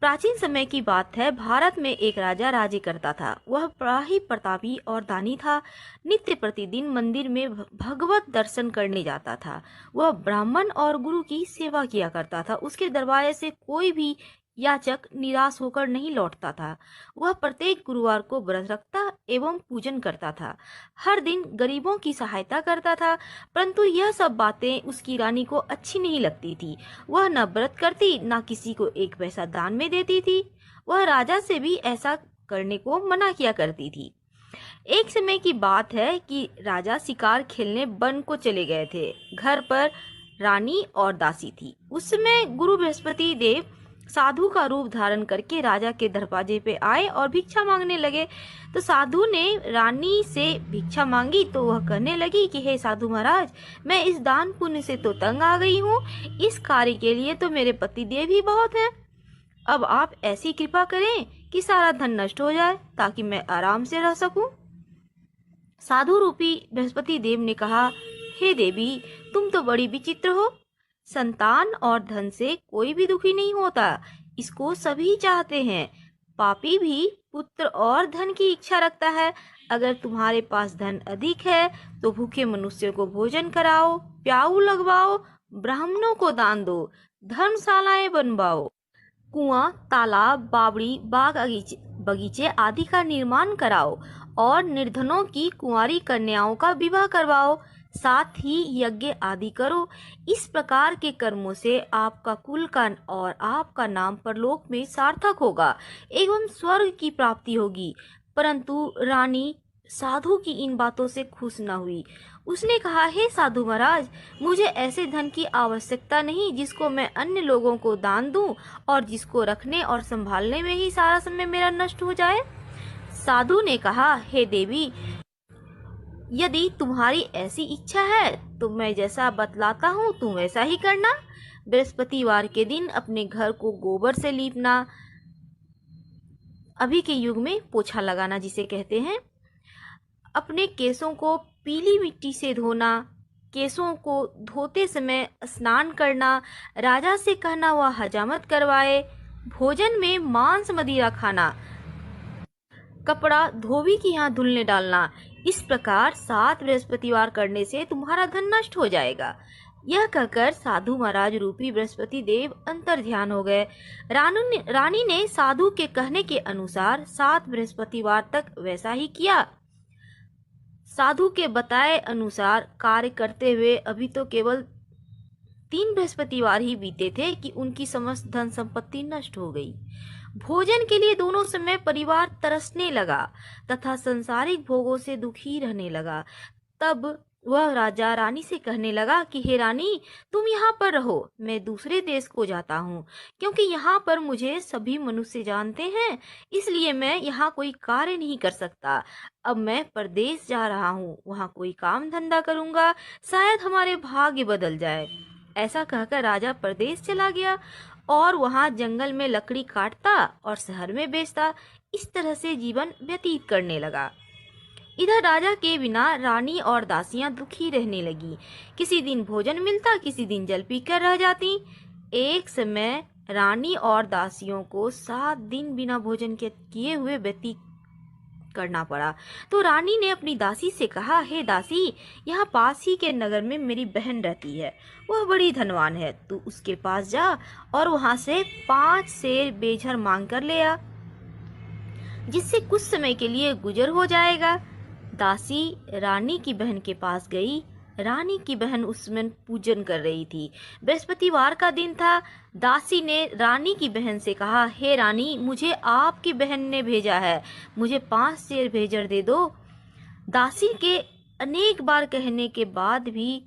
प्राचीन समय की बात है। भारत में एक राजा राज्य करता था। वह बड़ा ही प्रतापी और दानी था। नित्य प्रतिदिन मंदिर में भगवत दर्शन करने जाता था। वह ब्राह्मण और गुरु की सेवा किया करता था। उसके दरबार से कोई भी याचक निराश होकर नहीं लौटता था। वह प्रत्येक गुरुवार को व्रत रखता एवं पूजन करता था। हर दिन गरीबों की सहायता करता था। परंतु यह सब बातें उसकी रानी को अच्छी नहीं लगती थी। वह न व्रत करती, न किसी को एक पैसा दान में देती थी। वह राजा से भी ऐसा करने को मना किया करती थी। एक समय की बात है कि राजा शिकार खेलने वन को चले गए थे। घर पर रानी और दासी थी। उस समय गुरु बृहस्पति देव साधु का रूप धारण करके राजा के दरवाजे पे आए और भिक्षा मांगने लगे। तो साधु ने रानी से भिक्षा मांगी तो वह कहने लगी कि हे साधु महाराज, मैं इस दान पुण्य से तो तंग आ गई हूँ। इस कार्य के लिए तो मेरे पति देव ही बहुत हैं। अब आप ऐसी कृपा करें कि सारा धन नष्ट हो जाए ताकि मैं आराम से रह सकूं। साधु रूपी बृहस्पति देव ने कहा, हे देवी, तुम तो बड़ी विचित्र हो। संतान और धन से कोई भी दुखी नहीं होता, इसको सभी चाहते हैं। पापी भी पुत्र और धन की इच्छा रखता है। अगर तुम्हारे पास धन अधिक है तो भूखे मनुष्यों को भोजन कराओ, प्याऊ लगवाओ, ब्राह्मणों को दान दो, धर्मशालाएं बनवाओ, कुआं, तालाब, बावड़ी, बाग बगीचे आदि का निर्माण कराओ और निर्धनों की कुंवारी कन्याओं का विवाह करवाओ। साथ ही यज्ञ आदि करो। इस प्रकार के कर्मों से आपका कुल का और आपका नाम परलोक में सार्थक होगा एवं स्वर्ग की प्राप्ति होगी। परंतु रानी साधु की इन बातों से खुश न हुई। उसने कहा, हे साधु महाराज, मुझे ऐसे धन की आवश्यकता नहीं जिसको मैं अन्य लोगों को दान दूं और जिसको रखने और संभालने में ही सारा समय मेरा नष्ट हो जाए। साधु ने कहा, हे देवी, यदि तुम्हारी ऐसी इच्छा है तो मैं जैसा बतलाता हूँ तुम वैसा ही करना। बृहस्पतिवार के दिन अपने घर को गोबर से लीपना, अभी के युग में पोछा लगाना जिसे कहते हैं, अपने केसों को पीली मिट्टी से धोना, केसों को धोते समय स्नान करना, राजा से कहना वह हजामत करवाए, भोजन में मांस मदिरा खाना, कपड़ा धोबी के यहाँ धुलने डालना। इस प्रकार 7 बृहस्पतिवार करने से तुम्हारा धन नष्ट हो जाएगा। यह कहकर साधु महाराज रूपी बृहस्पति देव अंतर ध्यान हो गए। रानी ने साधु के कहने के अनुसार 7 बृहस्पतिवार तक वैसा ही किया। साधु के बताए अनुसार कार्य करते हुए अभी तो केवल 3 बृहस्पतिवार ही बीते थे कि उनकी समस्त धन संपत्ति नष्ट हो गई। भोजन के लिए दोनों समय परिवार तरसने लगा तथा संसारिक भोगों से दुखी रहने लगा। तब वह राजा रानी से कहने लगा कि हे रानी, तुम यहाँ पर रहो, मैं दूसरे देश को जाता हूँ, क्योंकि यहाँ पर मुझे सभी मनुष्य जानते हैं, इसलिए मैं यहाँ कोई कार्य नहीं कर सकता। अब मैं परदेश जा रहा हूँ, वहाँ कोई काम धंधा करूँगा, शायद हमारे भाग्य बदल जाए। ऐसा कहकर राजा परदेश चला गया और वहां जंगल में लकड़ी काटता और शहर में बेचता। इस तरह से जीवन व्यतीत करने लगा। इधर राजा के बिना रानी और दासियां दुखी रहने लगी। किसी दिन भोजन मिलता, किसी दिन जल पीकर रह जाती। एक समय रानी और दासियों को 7 दिन बिना भोजन के किए हुए व्यतीत करना पड़ा। तो रानी ने अपनी दासी से कहा, हे दासी, यहाँ पास ही के नगर में मेरी बहन रहती है, वह बड़ी धनवान है, तू उसके पास जा और वहां से 5 सेर बेझर मांग कर ले आ, जिससे कुछ समय के लिए गुजर हो जाएगा। दासी रानी की बहन के पास गई। रानी की बहन उस समय पूजन कर रही थी। बृहस्पतिवार का दिन था। दासी ने रानी की बहन से कहा, हे रानी, मुझे आपकी बहन ने भेजा है, मुझे 5 सेर भेजर दे दो। दासी के अनेक बार कहने के बाद भी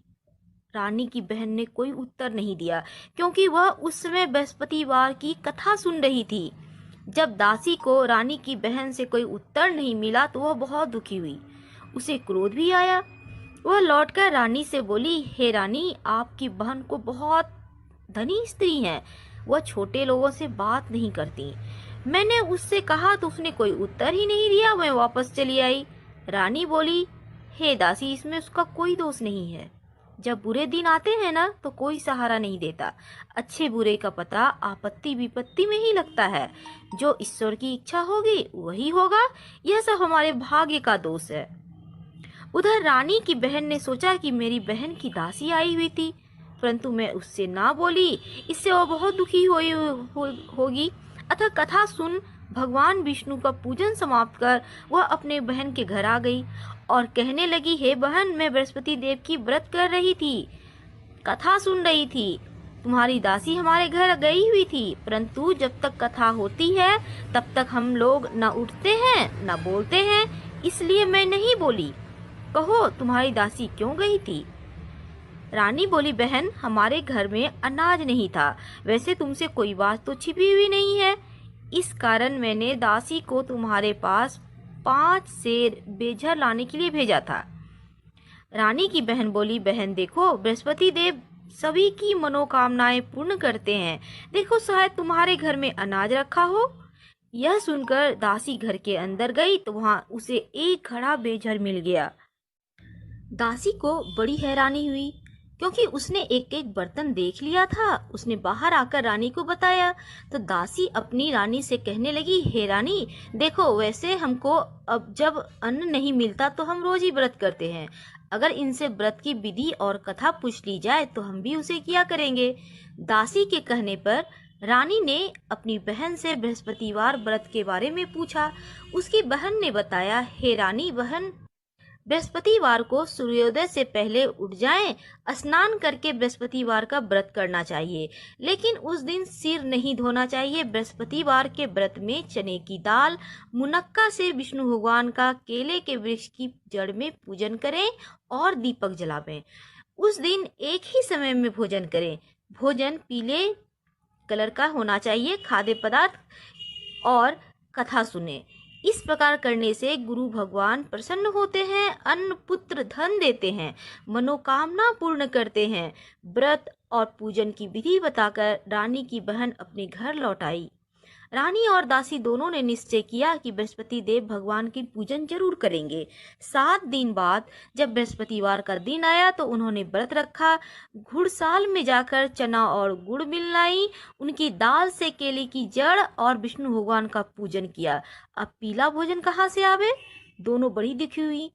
रानी की बहन ने कोई उत्तर नहीं दिया, क्योंकि वह उस समय बृहस्पतिवार की कथा सुन रही थी। जब दासी को रानी की बहन से कोई उत्तर नहीं मिला तो वह बहुत दुखी हुई। उसे क्रोध भी आया। वह लौटकर रानी से बोली, हे रानी, आपकी बहन को बहुत धनी स्त्री है, वह छोटे लोगों से बात नहीं करती। मैंने उससे कहा तो उसने कोई उत्तर ही नहीं दिया, मैं वापस चली आई। रानी बोली, हे दासी, इसमें उसका कोई दोष नहीं है। जब बुरे दिन आते हैं ना तो कोई सहारा नहीं देता। अच्छे बुरे का पता आपत्ति विपत्ति में ही लगता है। जो ईश्वर की इच्छा होगी वही होगा। यह सब हमारे भाग्य का दोष है। उधर रानी की बहन ने सोचा कि मेरी बहन की दासी आई हुई थी, परंतु मैं उससे ना बोली, इससे वो बहुत दुखी होगी। अतः कथा सुन भगवान विष्णु का पूजन समाप्त कर वह अपने बहन के घर आ गई और कहने लगी, हे बहन, मैं बृहस्पति देव की व्रत कर रही थी, कथा सुन रही थी। तुम्हारी दासी हमारे घर गई हुई थी, परंतु जब तक कथा होती है तब तक हम लोग न उठते हैं न बोलते हैं, इसलिए मैं नहीं बोली। कहो, तुम्हारी दासी क्यों गई थी? रानी बोली, बहन, हमारे घर में अनाज नहीं था। वैसे तुमसे कोई बात तो छिपी हुई नहीं है, इस कारण मैंने दासी को तुम्हारे पास 5 सेर बेझर लाने के लिए भेजा था। रानी की बहन बोली, बहन देखो, बृहस्पति देव सभी की मनोकामनाएं पूर्ण करते हैं। देखो, शायद तुम्हारे घर में अनाज रखा हो। यह सुनकर दासी घर के अंदर गई तो वहां उसे एक घड़ा बेझर मिल गया। दासी को बड़ी हैरानी हुई, क्योंकि उसने एक एक बर्तन देख लिया था। उसने बाहर आकर रानी को बताया तो दासी अपनी रानी से कहने लगी, हे रानी, देखो, वैसे हमको अब जब अन्न नहीं मिलता तो हम रोज ही व्रत करते हैं। अगर इनसे व्रत की विधि और कथा पूछ ली जाए तो हम भी उसे किया करेंगे। दासी के कहने पर रानी ने अपनी बहन से बृहस्पतिवार व्रत के बारे में पूछा। उसकी बहन ने बताया, हे रानी बहन, बृहस्पतिवार को सूर्योदय से पहले उठ जाएं, स्नान करके बृहस्पतिवार का व्रत करना चाहिए, लेकिन उस दिन सिर नहीं धोना चाहिए। बृहस्पतिवार के व्रत में चने की दाल, मुनक्का से विष्णु भगवान का केले के वृक्ष की जड़ में पूजन करें और दीपक जलावें। उस दिन एक ही समय में भोजन करें। भोजन पीले कलर का होना चाहिए। खाद्य पदार्थ और कथा सुने। इस प्रकार करने से गुरु भगवान प्रसन्न होते हैं, अन्न पुत्र धन देते हैं, मनोकामना पूर्ण करते हैं। व्रत और पूजन की विधि बताकर रानी की बहन अपने घर लौट आई। रानी और दासी दोनों ने निश्चय किया कि बृहस्पति देव भगवान की पूजन जरूर करेंगे। 7 दिन बाद जब बृहस्पतिवार का दिन आया तो उन्होंने व्रत रखा। घुड़साल में जाकर चना और गुड़ मिलाई, उनकी दाल से केले की जड़ और विष्णु भगवान का पूजन किया। अब पीला भोजन कहाँ से आवे? दोनों बड़ी दुखी हुई,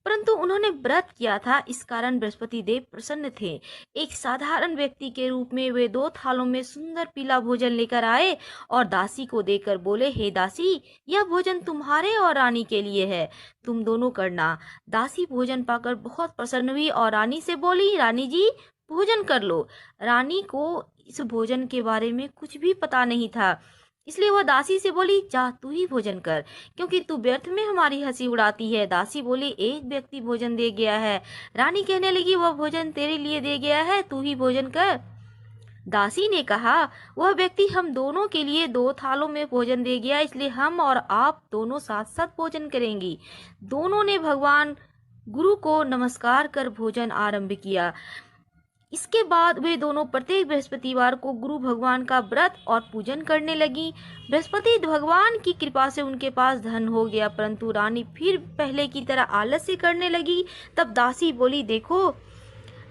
परंतु उन्होंने व्रत किया था, इस कारण बृहस्पति देव प्रसन्न थे। एक साधारण व्यक्ति के रूप में वे 2 थालों में सुंदर पीला भोजन लेकर आए और दासी को देकर बोले, हे दासी, यह भोजन तुम्हारे और रानी के लिए है, तुम दोनों करना। दासी भोजन पाकर बहुत प्रसन्न हुई और रानी से बोली, रानी जी, भोजन कर लो। रानी को इस भोजन के बारे में कुछ भी पता नहीं था, इसलिए वह दासी से बोली, जा तू ही भोजन कर, क्योंकि तू व्यर्थ में हमारी हंसी उड़ाती है। दासी बोली, एक व्यक्ति भोजन दे गया है। रानी कहने लगी, वह भोजन तेरे लिए दे गया है, तू ही भोजन कर। दासी ने कहा, वह व्यक्ति हम दोनों के लिए 2 थालों में भोजन दे गया, इसलिए हम और आप दोनों साथ साथ भोजन करेंगी। दोनों ने भगवान गुरु को नमस्कार कर भोजन आरंभ किया। इसके बाद वे दोनों प्रत्येक बृहस्पतिवार को गुरु भगवान का व्रत और पूजन करने लगी। बृहस्पति भगवान की कृपा से उनके पास धन हो गया, परंतु रानी फिर पहले की तरह आलस्य करने लगी। तब दासी बोली, देखो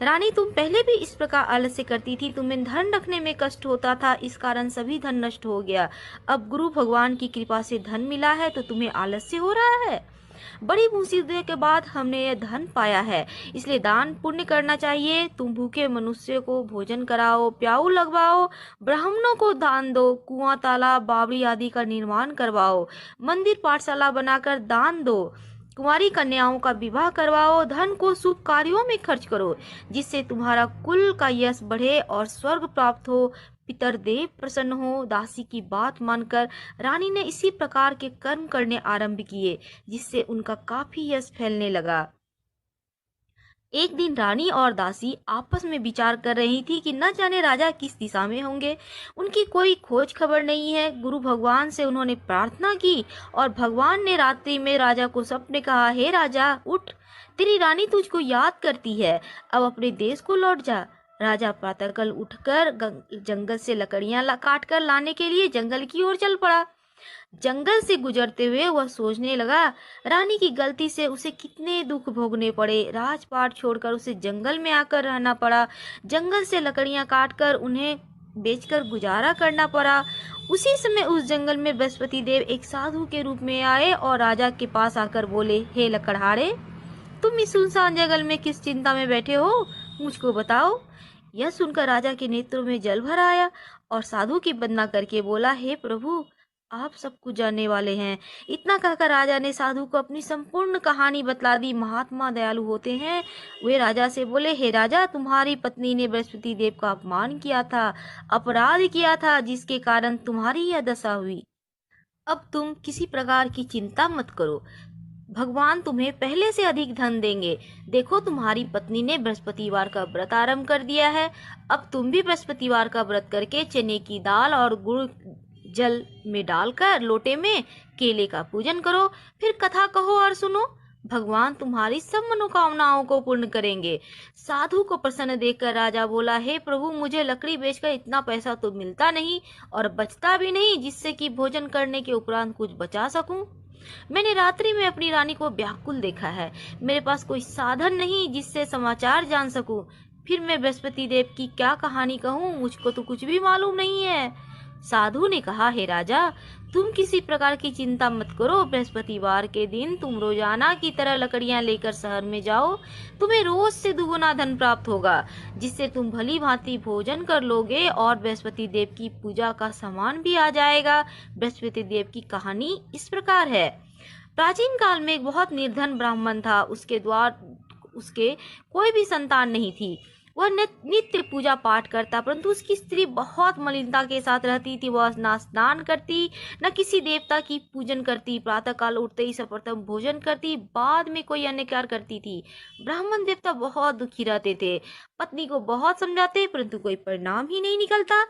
रानी, तुम पहले भी इस प्रकार आलस्य करती थी, तुम्हें धन रखने में कष्ट होता था, इस कारण सभी धन नष्ट हो गया। अब गुरु भगवान की कृपा से धन मिला है तो तुम्हें आलस्य हो रहा है। बड़ी मुसीबत के बाद हमने यह धन पाया है, इसलिए दान पुण्य करना चाहिए। तुम भूखे मनुष्य को भोजन कराओ, प्याऊ लगवाओ, ब्राह्मणों को दान दो, कुआं, तालाब, बावड़ी आदि का निर्माण करवाओ, मंदिर पाठशाला बनाकर दान दो, कुंवारी कन्याओं का विवाह करवाओ, धन को शुभ कार्यों में खर्च करो, जिससे तुम्हारा कुल का यश बढ़े और स्वर्ग प्राप्त हो, पितरदेव प्रसन्न हो। दासी की बात मानकर रानी ने इसी प्रकार के कर्म करने आरंभ किए, जिससे उनका काफी यश फैलने लगा। एक दिन रानी और दासी आपस में विचार कर रही थी कि न जाने राजा किस दिशा में होंगे। उनकी कोई खोज खबर नहीं है। गुरु भगवान से उन्होंने प्रार्थना की और भगवान ने रात्रि में राजा को सपने कहा, हे राजा, उठ, तेरी रानी तुझको याद करती है, अब अपने देश को लौट जा। राजा प्रातःकाल उठकर जंगल से लकड़ियां काट कर लाने के लिए जंगल की ओर चल पड़ा। जंगल से गुजरते हुए वह सोचने लगा, रानी की गलती से उसे कितने दुख भोगने पड़े। राजपाट छोड़कर उसे जंगल में आकर रहना पड़ा। जंगल से लकड़ियां काटकर उन्हें बेचकर गुजारा करना पड़ा। उसी समय उस जंगल में बृहस्पति देव एक साधु के रूप में आए और राजा के पास आकर बोले, हे लकड़हारे, तुम इस सुनसान जंगल में किस चिंता में बैठे हो, मुझको बताओ। यह सुनकर राजा के नेत्रों में जल भर आया और साधु की वंदना करके बोला, हे प्रभु, आप सब कुछ जानने वाले हैं। इतना कहकर राजा ने साधु को अपनी संपूर्ण कहानी बतला दी। महात्मा दयालु होते हैं। वे राजा से बोले, हे राजा, तुम्हारी पत्नी ने बृहस्पति देव का अपमान किया था, अपराध किया था, जिसके कारण तुम्हारी यह दशा हुई। अब तुम किसी प्रकार की चिंता मत करो, भगवान तुम्हें पहले से अधिक धन देंगे। देखो, तुम्हारी पत्नी ने बृहस्पतिवार का व्रत आरंभ कर दिया है। अब तुम भी बृहस्पतिवार का व्रत करके चने की दाल और गुड़ जल में डालकर लोटे में केले का पूजन करो, फिर कथा कहो और सुनो। भगवान तुम्हारी सब मनोकामनाओं को पूर्ण करेंगे। साधु को प्रसन्न देखकर राजा बोला, हे प्रभु, मुझे लकड़ी बेचकर इतना पैसा तो मिलता नहीं और बचता भी नहीं जिससे कि भोजन करने के उपरांत कुछ बचा सकूं। मैंने रात्रि में अपनी रानी को व्याकुल देखा है। मेरे पास कोई साधन नहीं जिससे समाचार जान सकूं। फिर मैं बृहस्पति देव की क्या कहानी कहूं, मुझको तो कुछ भी मालूम नहीं है। साधु ने कहा, हे राजा, तुम किसी प्रकार की चिंता मत करो। बृहस्पतिवार के दिन तुम रोजाना की तरह लकड़ियां लेकर शहर में जाओ। तुम्हें रोज से दुगुना धन प्राप्त होगा, जिससे तुम भली भांति भोजन कर लोगे और बृहस्पति देव की पूजा का सामान भी आ जाएगा। बृहस्पति देव की कहानी इस प्रकार है। प्राचीन काल में एक बहुत निर्धन ब्राह्मण था। उसके कोई भी संतान नहीं थी। वह नित्य पूजा पाठ करता, परंतु उसकी स्त्री बहुत मलिनता के साथ रहती थी। वह न स्नान करती, न किसी देवता की पूजन करती। प्रातः काल उठते ही सर्वप्रथम भोजन करती, बाद में कोई अन्य कार्य करती थी। ब्राह्मण देवता बहुत दुखी रहते थे। पत्नी को बहुत समझाते, परंतु कोई परिणाम ही नहीं निकलता।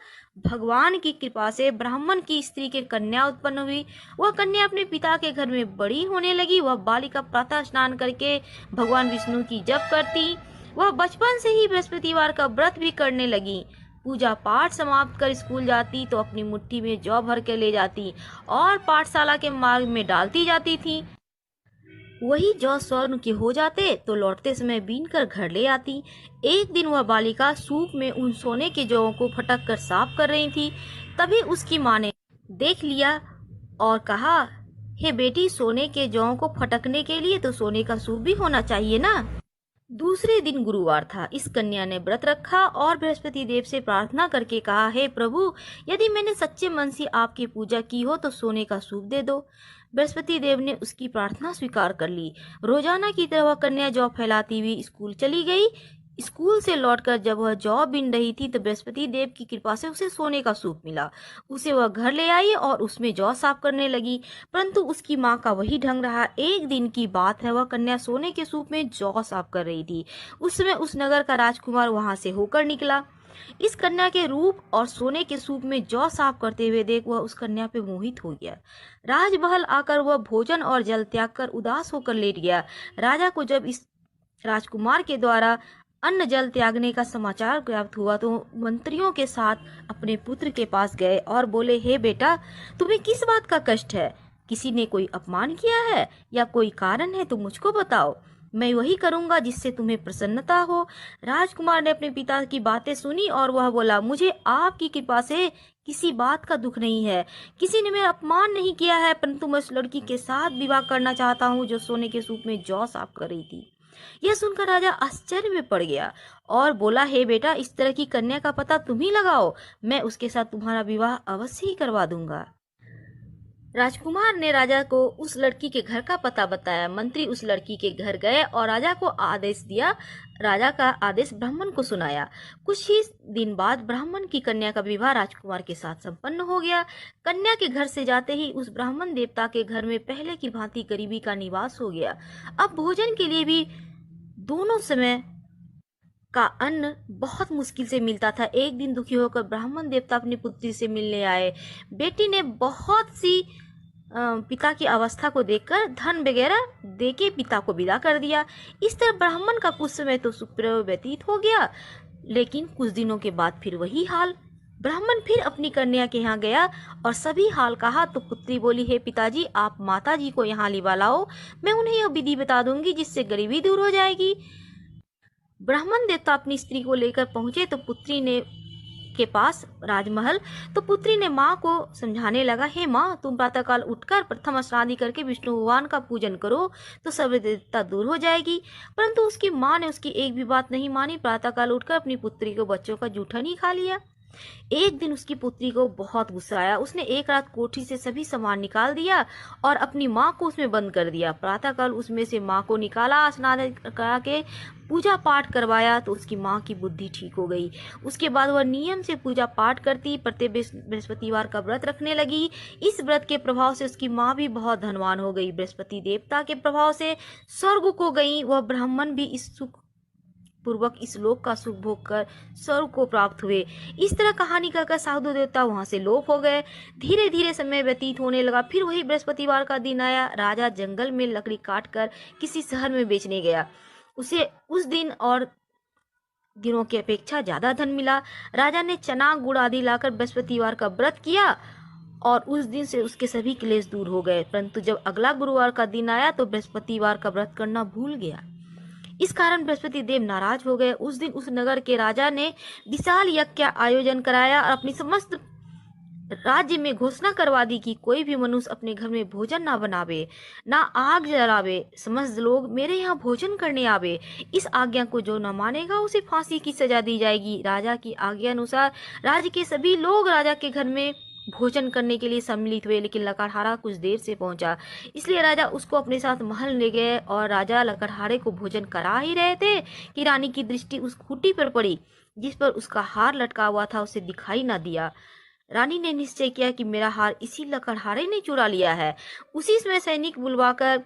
भगवान की कृपा से ब्राह्मण की स्त्री के कन्या उत्पन्न हुई। वह कन्या अपने पिता के घर में बड़ी होने लगी। वह बालिका प्रातः स्नान करके भगवान विष्णु की जप करती। वह बचपन से ही बृहस्पतिवार का व्रत भी करने लगी। पूजा पाठ समाप्त कर स्कूल जाती तो अपनी मुट्ठी में जौ भर के ले जाती और पाठशाला के मार्ग में डालती जाती थी। वही जौ स्वर्ण के हो जाते तो लौटते समय बीन कर घर ले आती। एक दिन वह बालिका सूप में उन सोने के जौं को फटक कर साफ कर रही थी। तभी उसकी माँ ने देख लिया और कहा, हे बेटी, सोने के जौं को फटकने के लिए तो सोने का सूप भी होना चाहिए ना। दूसरे दिन गुरुवार था। इस कन्या ने व्रत रखा और बृहस्पति देव से प्रार्थना करके कहा, हे प्रभु, यदि मैंने सच्चे मन से आपकी पूजा की हो तो सोने का सूप दे दो। बृहस्पति देव ने उसकी प्रार्थना स्वीकार कर ली। रोजाना की तरह वह कन्या जौ फैलाती हुई स्कूल चली गई। स्कूल से लौटकर जब वह जौ बीन रही थी तो बृहस्पति देव की कृपा से उसे सोने का सूप मिला। उसे वह घर ले आई और उसमें जौ साफ करने लगी, परंतु उसकी माँ का वही ढंग रहा। एक दिन की बात है, वह कन्या सोने के सूप में जौ साफ कर रही थी। उस समय उस नगर का राजकुमार वहां से होकर निकला। इस कन्या के रूप और सोने के सूप में जौ साफ करते हुए देख वह उस कन्या पे मोहित हो गया। राजमहल आकर वह भोजन और जल त्याग कर उदास होकर लेट गया। राजा को जब इस राजकुमार के द्वारा अन्न जल त्यागने का समाचार प्राप्त हुआ तो मंत्रियों के साथ अपने पुत्र के पास गए और बोले, हे बेटा, तुम्हें किस बात का कष्ट है? किसी ने कोई अपमान किया है या कोई कारण है तो मुझको बताओ, मैं वही करूंगा जिससे तुम्हें प्रसन्नता हो। राजकुमार ने अपने पिता की बातें सुनी और वह बोला, मुझे आपकी कृपा से किसी बात का दुख नहीं है। किसी ने मेरा अपमान नहीं किया है, परंतु मैं उस लड़की के साथ विवाह करना चाहता हूँ जो सोने के सूप में जौ साफ कर रही थी। यह सुनकर राजा आश्चर्य में पड़ गया और बोला, हे बेटा, इस तरह की कन्या का पता तुम ही लगाओ, मैं उसके साथ तुम्हारा विवाह अवश्य ही करवा दूंगा। राजकुमार ने राजा को उस लड़की के घर का पता बताया। मंत्री उस लड़की के घर गए और राजा को आदेश दिया। राजा का आदेश ब्राह्मण को सुनाया। कुछ ही दिन बाद ब्राह्मण की कन्या का विवाह राजकुमार के साथ संपन्न हो गया। कन्या के घर से जाते ही उस ब्राह्मण देवता के घर में पहले की भांति गरीबी का निवास हो गया। अब भोजन के लिए भी दोनों समय का अन्न बहुत मुश्किल से मिलता था। एक दिन दुखी होकर ब्राह्मण देवता अपनी पुत्री से मिलने आए। बेटी ने बहुत सी पिता की अवस्था को देखकर धन वगैरह देके पिता को विदा कर दिया। इस तरह ब्राह्मण का कुछ समय तो सुखपूर्वक व्यतीत हो गया, लेकिन कुछ दिनों के बाद फिर वही हाल। ब्राह्मण फिर अपनी कन्या के यहाँ गया और सभी हाल कहा तो पुत्री बोली, हे पिताजी, आप माता जी को यहाँ लिवा लाओ, मैं उन्हें यह विधि बता दूंगी जिससे गरीबी दूर हो जाएगी। ब्राह्मण देवता अपनी स्त्री को लेकर पहुंचे तो पुत्री ने के पास राजमहल, तो पुत्री ने माँ को समझाने लगा, हे माँ, तुम प्रातःकाल उठकर प्रथम स्नादि करके विष्णु भगवान का पूजन करो तो सर्व देवता दूर हो जाएगी। परंतु उसकी माँ ने उसकी एक भी बात नहीं मानी। प्रातःकाल उठकर अपनी पुत्री को बच्चों का जूठन ही खा लिया। एक दिन उसकी पुत्री को बहुत गुस्सा आया। उसने एक रात कोठी से सभी सामान निकाल दिया और अपनी माँ को उसमें बंद कर दिया। प्रातःकाल उसमें से माँ को निकाला, स्नान करा के पूजा पाठ करवाया तो उसकी माँ की बुद्धि ठीक हो गई। उसके बाद वह नियम से पूजा पाठ करती, प्रत्येक बृहस्पतिवार का व्रत रखने लगी। इस व्रत के प्रभाव से उसकी माँ भी बहुत धनवान हो गई। बृहस्पति देवता के प्रभाव से स्वर्ग को गई। वह ब्राह्मण भी इस सुख पूर्वक इस लोक का सुख भोग कर स्वर्ग को प्राप्त हुए। इस तरह कहानी कहकर साधु देवता वहां से लोप हो गए। धीरे धीरे समय व्यतीत होने लगा। फिर वही बृहस्पतिवार का दिन आया। राजा जंगल में लकड़ी काट कर किसी शहर में बेचने गया। उसे उस दिन और दिनों की अपेक्षा ज्यादा धन मिला। राजा ने चना गुड़ आदि लाकर बृहस्पतिवार का व्रत किया और उस दिन से उसके सभी क्लेश दूर हो गए। परंतु जब अगला गुरुवार का दिन आया तो बृहस्पतिवार का व्रत करना भूल गया। इस कारण बृहस्पति देव नाराज हो गए। उस दिन उस नगर के राजा ने विशाल यज्ञ का आयोजन कराया और अपनी समस्त राज्य में घोषणा करवा दी कि कोई भी मनुष्य अपने घर में भोजन ना बनावे, ना आग जलावे। समस्त लोग मेरे यहाँ भोजन करने आवे। इस आज्ञा को जो न मानेगा उसे फांसी की सजा दी जाएगी। राजा की आज्ञा अनुसार राज्य के सभी लोग राजा के घर में भोजन करने के लिए सम्मिलित हुए, लेकिन लकड़हारा कुछ देर से पहुंचा, इसलिए राजा उसको अपने साथ महल ले गए। और राजा लकड़हारे को भोजन करा ही रहे थे कि रानी की दृष्टि उस खूंटी पर पड़ी जिस पर उसका हार लटका हुआ था। उसे दिखाई न दिया। रानी ने निश्चय किया कि मेरा हार इसी लकड़हारे ने चुरा लिया है। उसी समय सैनिक बुलवाकर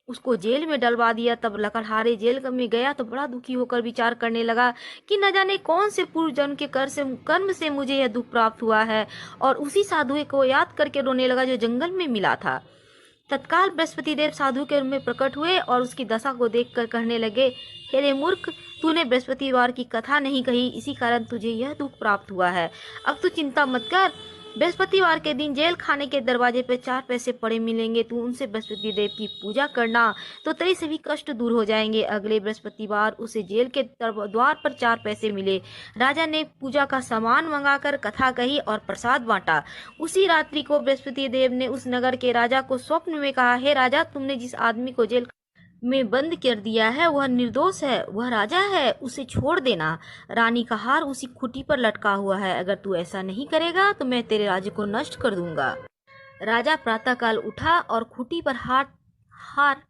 उसको जेल में डलवा दिया। तब लकड़हारे जेल में गया तो बड़ा दुखी होकर विचार करने लगा कि न जाने कौन से पूर्व जन्म के कर्म से मुझे यह दुख प्राप्त हुआ है, और उसी साधु को याद करके रोने लगा जो जंगल में मिला था। तत्काल बृहस्पति देव साधु के रूप में प्रकट हुए और उसकी दशा को देखकर कहने लगे, हे रे मूर्ख, तूने बृहस्पतिवार की कथा नहीं कही, इसी कारण तुझे यह दुख प्राप्त हुआ है। अब तू चिंता मत कर। बृहस्पतिवार के दिन जेल खाने के दरवाजे पर 4 पैसे पड़े मिलेंगे। तू उनसे बृहस्पति देव की पूजा करना तो तेरे सभी कष्ट दूर हो जाएंगे। अगले बृहस्पतिवार उसे जेल के द्वार पर 4 पैसे मिले। राजा ने पूजा का सामान मंगाकर कथा कही और प्रसाद बांटा। उसी रात्रि को बृहस्पति देव ने उस नगर के राजा को स्वप्न में कहा, हे राजा, तुमने जिस आदमी को जेल में बंद कर दिया है वह निर्दोष है, वह राजा है, उसे छोड़ देना। रानी का हार उसी खूंटी पर लटका हुआ है। अगर तू ऐसा नहीं करेगा तो मैं तेरे राज्य को नष्ट कर दूंगा। राजा प्रातःकाल उठा और खूंटी पर हार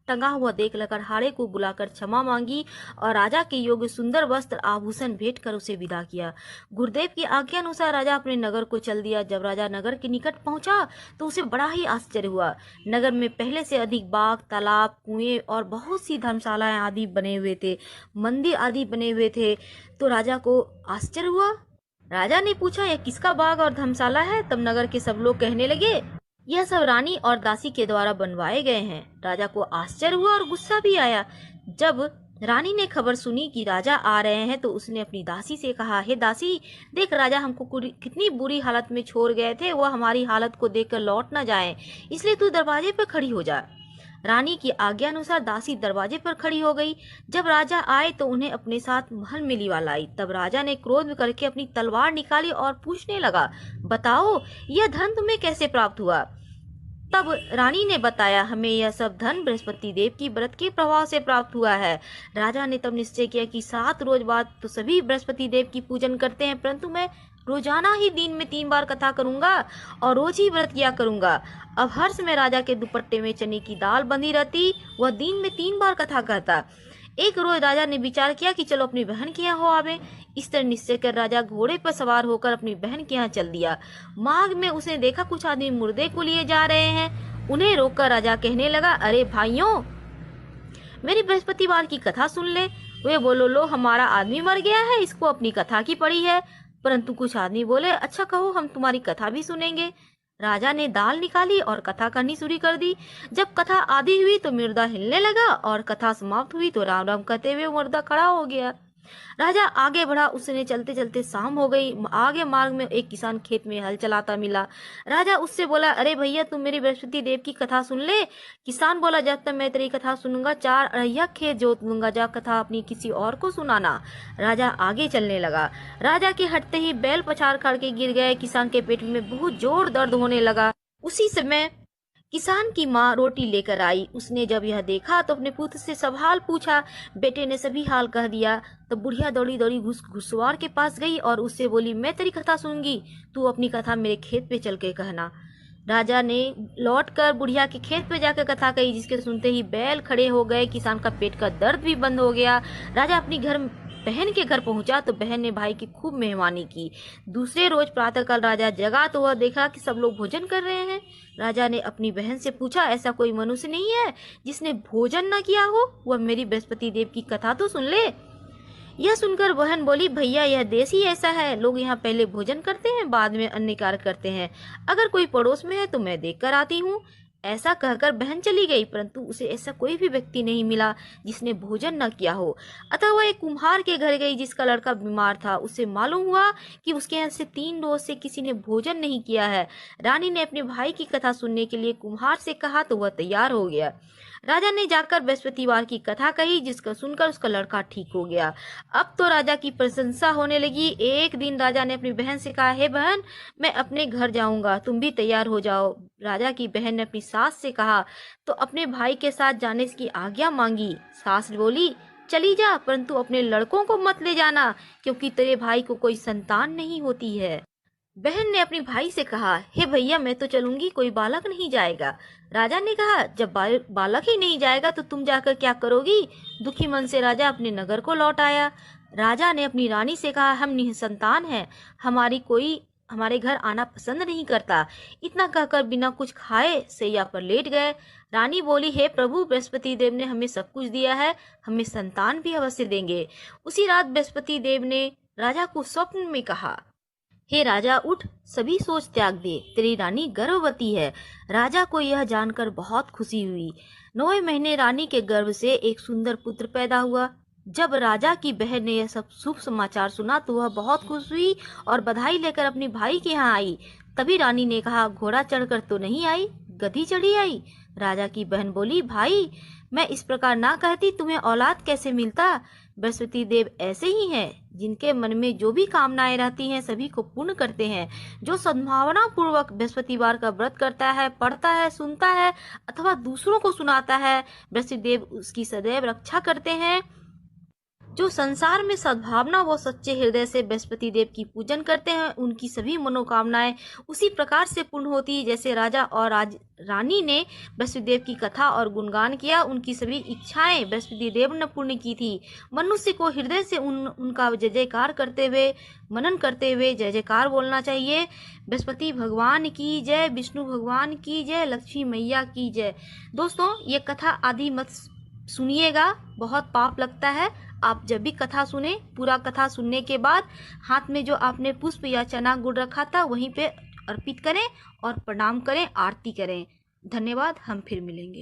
टंगा हुआ देख लकड़हारे को बुलाकर क्षमा मांगी और राजा के योग्य सुंदर वस्त्र आभूषण भेंट कर उसे विदा किया। गुरुदेव की आज्ञा अनुसार राजा अपने नगर को चल दिया। जब राजा नगर के निकट पहुंचा तो उसे बड़ा ही आश्चर्य हुआ। नगर में पहले से अधिक बाग, तालाब, कुएं और बहुत सी धर्मशालाएं आदि बने हुए थे, मंदिर आदि बने हुए थे। तो राजा को आश्चर्य हुआ। राजा ने पूछा, यह किसका बाग और धर्मशाला है? तब नगर के सब लोग कहने लगे, यह सब रानी और दासी के द्वारा बनवाए गए हैं। राजा को आश्चर्य हुआ और गुस्सा भी आया। जब रानी ने खबर सुनी कि राजा आ रहे हैं तो उसने अपनी दासी से कहा, हे दासी, देख, राजा हमको कितनी बुरी हालत में छोड़ गए थे, वह हमारी हालत को देखकर लौट न जाए, इसलिए तू दरवाजे पर खड़ी हो जा। रानी की आज्ञा अनुसार दासी दरवाजे पर खड़ी हो गई। जब राजा आए तो उन्हें अपने साथ महल में लिवा लाई। तब राजा ने क्रोध करके अपनी तलवार निकाली और पूछने लगा, बताओ, यह धन तुम्हें कैसे प्राप्त हुआ? तब रानी ने बताया, हमें यह सब धन बृहस्पति देव की व्रत के प्रभाव से प्राप्त हुआ है। राजा ने तब निश्चय किया कि 7 रोज बाद तो सभी बृहस्पति देव की पूजन करते हैं, परंतु मैं रोजाना ही दिन में 3 बार कथा करूंगा और रोज ही व्रत किया करूंगा। अब हर समय राजा के दुपट्टे में चने की दाल बंधी रहती, वह दिन में 3 बार कथा कहता। एक रोज राजा ने विचार किया कि चलो अपनी बहन के यहाँ हो आवे। इस तरह निश्चय कर राजा घोड़े पर सवार होकर अपनी बहन के यहाँ चल दिया। मार्ग में उसने देखा कुछ आदमी मुर्दे को लिए जा रहे हैं। उन्हें रोककर राजा कहने लगा, अरे भाइयों, मेरी बृहस्पतिवार की कथा सुन ले। वे बोलो, लो, हमारा आदमी मर गया है, इसको अपनी कथा की पड़ी है। परंतु कुछ आदमी बोले, अच्छा कहो, हम तुम्हारी कथा भी सुनेंगे। राजा ने दाल निकाली और कथा करनी शुरू कर दी। जब कथा आधी हुई तो मुर्दा हिलने लगा और कथा समाप्त हुई तो राम राम कहते हुए मुर्दा खड़ा हो गया। राजा आगे बढ़ा, उसने चलते चलते शाम हो गई। आगे मार्ग में एक किसान खेत में हल चलाता मिला। राजा उससे बोला, अरे भैया तुम मेरी बृहस्पति देव की कथा सुन ले। किसान बोला, जब तक मैं तेरी कथा सुनूंगा 4 अढ़ैया खेत जोत लूंगा, जा कथा अपनी किसी और को सुनाना। राजा आगे चलने लगा। राजा के हटते ही बैल पछाड़ खड़ के गिर गए। किसान के पेट में बहुत जोर दर्द होने लगा। उसी समय किसान की माँ रोटी लेकर आई। उसने जब यह देखा तो अपने पुत्र से सब हाल पूछा। बेटे ने सभी हाल कह दिया। तो बुढ़िया दौड़ी दौड़ी घुड़सवार के पास गई और उससे बोली, मैं तेरी कथा सुनूंगी, तू अपनी कथा मेरे खेत पे चल के कहना। राजा ने लौटकर बुढ़िया के खेत पे जाकर कथा कही, जिसके सुनते ही बैल खड़े हो गए। किसान का पेट का दर्द भी बंद हो गया। राजा अपनी बहन के घर पहुंचा तो बहन ने भाई की खूब मेहमानी की। दूसरे रोज प्रातःकाल राजा जगा तो वह देखा कि सब लोग भोजन कर रहे हैं। राजा ने अपनी बहन से पूछा, ऐसा कोई मनुष्य नहीं है जिसने भोजन न किया हो? वह मेरी बृहस्पति देव की कथा तो सुन ले। यह सुनकर बहन बोली, भैया यह देश ही ऐसा है, लोग यहाँ पहले भोजन करते हैं, बाद में अन्य कार्य करते हैं। अगर कोई पड़ोस में है तो मैं देख कर आती हूँ। ऐसा कहकर बहन चली गई, परंतु उसे ऐसा कोई भी व्यक्ति नहीं मिला जिसने भोजन न किया हो। अतः वह एक कुम्हार के घर गई जिसका लड़का बीमार था। उसे मालूम हुआ कि उसके यहाँ से 3 रोज से किसी ने भोजन नहीं किया है। रानी ने अपने भाई की कथा सुनने के लिए कुम्हार से कहा तो वह तैयार हो गया। राजा ने जाकर बृहस्पतिवार की कथा कही, जिसका सुनकर उसका लड़का ठीक हो गया। अब तो राजा की प्रशंसा होने लगी। एक दिन राजा ने अपनी बहन से कहा, हे बहन, मैं अपने घर जाऊंगा, तुम भी तैयार हो जाओ। राजा की बहन ने अपनी सास से कहा तो अपने भाई के साथ जाने की आज्ञा मांगी। सास बोली, चली जा, परंतु अपने लड़कों को मत ले जाना, क्योंकि तेरे भाई को कोई संतान नहीं होती है। बहन ने अपने भाई से कहा, हे भैया मैं तो चलूंगी, कोई बालक नहीं जाएगा। राजा ने कहा, जब बालक ही नहीं जाएगा तो तुम जाकर क्या करोगी? दुखी मन से राजा अपने नगर को लौट आया। राजा ने अपनी रानी से कहा, हम निसंतान हैं, कोई हमारे घर आना पसंद नहीं करता। इतना कहकर बिना कुछ खाए सैया पर लेट गए। रानी बोली, हे प्रभु, बृहस्पति देव ने हमें सब कुछ दिया है, हमें संतान भी अवश्य देंगे। उसी रात बृहस्पति देव ने राजा को स्वप्न में कहा, हे राजा उठ, सभी सोच त्याग दे, तेरी रानी गर्भवती है। राजा को यह जानकर बहुत खुशी हुई। 9वें महीने रानी के गर्भ से एक सुंदर पुत्र पैदा हुआ। जब राजा की बहन ने यह सब शुभ समाचार सुना तो वह बहुत खुश हुई और बधाई लेकर अपने भाई के यहाँ आई। तभी रानी ने कहा, घोड़ा चढ़कर तो नहीं आई, गधी चढ़ी आई। राजा की बहन बोली, भाई मैं इस प्रकार ना कहती, तुम्हें औलाद कैसे मिलता? बृहस्पति देव ऐसे ही हैं, जिनके मन में जो भी कामनाएं रहती हैं सभी को पूर्ण करते हैं। जो सद्भावना पूर्वक बृहस्पतिवार का व्रत करता है, पढ़ता है, सुनता है अथवा दूसरों को सुनाता है, बृहस्पति देव उसकी सदैव रक्षा करते हैं। जो संसार में सद्भावना व सच्चे हृदय से बृहस्पति देव की पूजन करते हैं, उनकी सभी मनोकामनाएं उसी प्रकार से पूर्ण होती है जैसे राजा और रानी ने बृहस्पति देव की कथा और गुणगान किया। उनकी सभी इच्छाएं बृहस्पति देव ने पूर्ण की थी। मनुष्य को हृदय से उनका जय जयकार करते हुए, मनन करते हुए जय जयकार बोलना चाहिए। बृहस्पति भगवान की जय, विष्णु भगवान की जय, लक्ष्मी मैया की जय। दोस्तों, ये कथा आदि मत सुनिएगा, बहुत पाप लगता है। आप जब भी कथा सुने, पूरा कथा सुनने के बाद हाथ में जो आपने पुष्प या चना गुड़ रखा था वहीं पे अर्पित करें और प्रणाम करें, आरती करें। धन्यवाद। हम फिर मिलेंगे।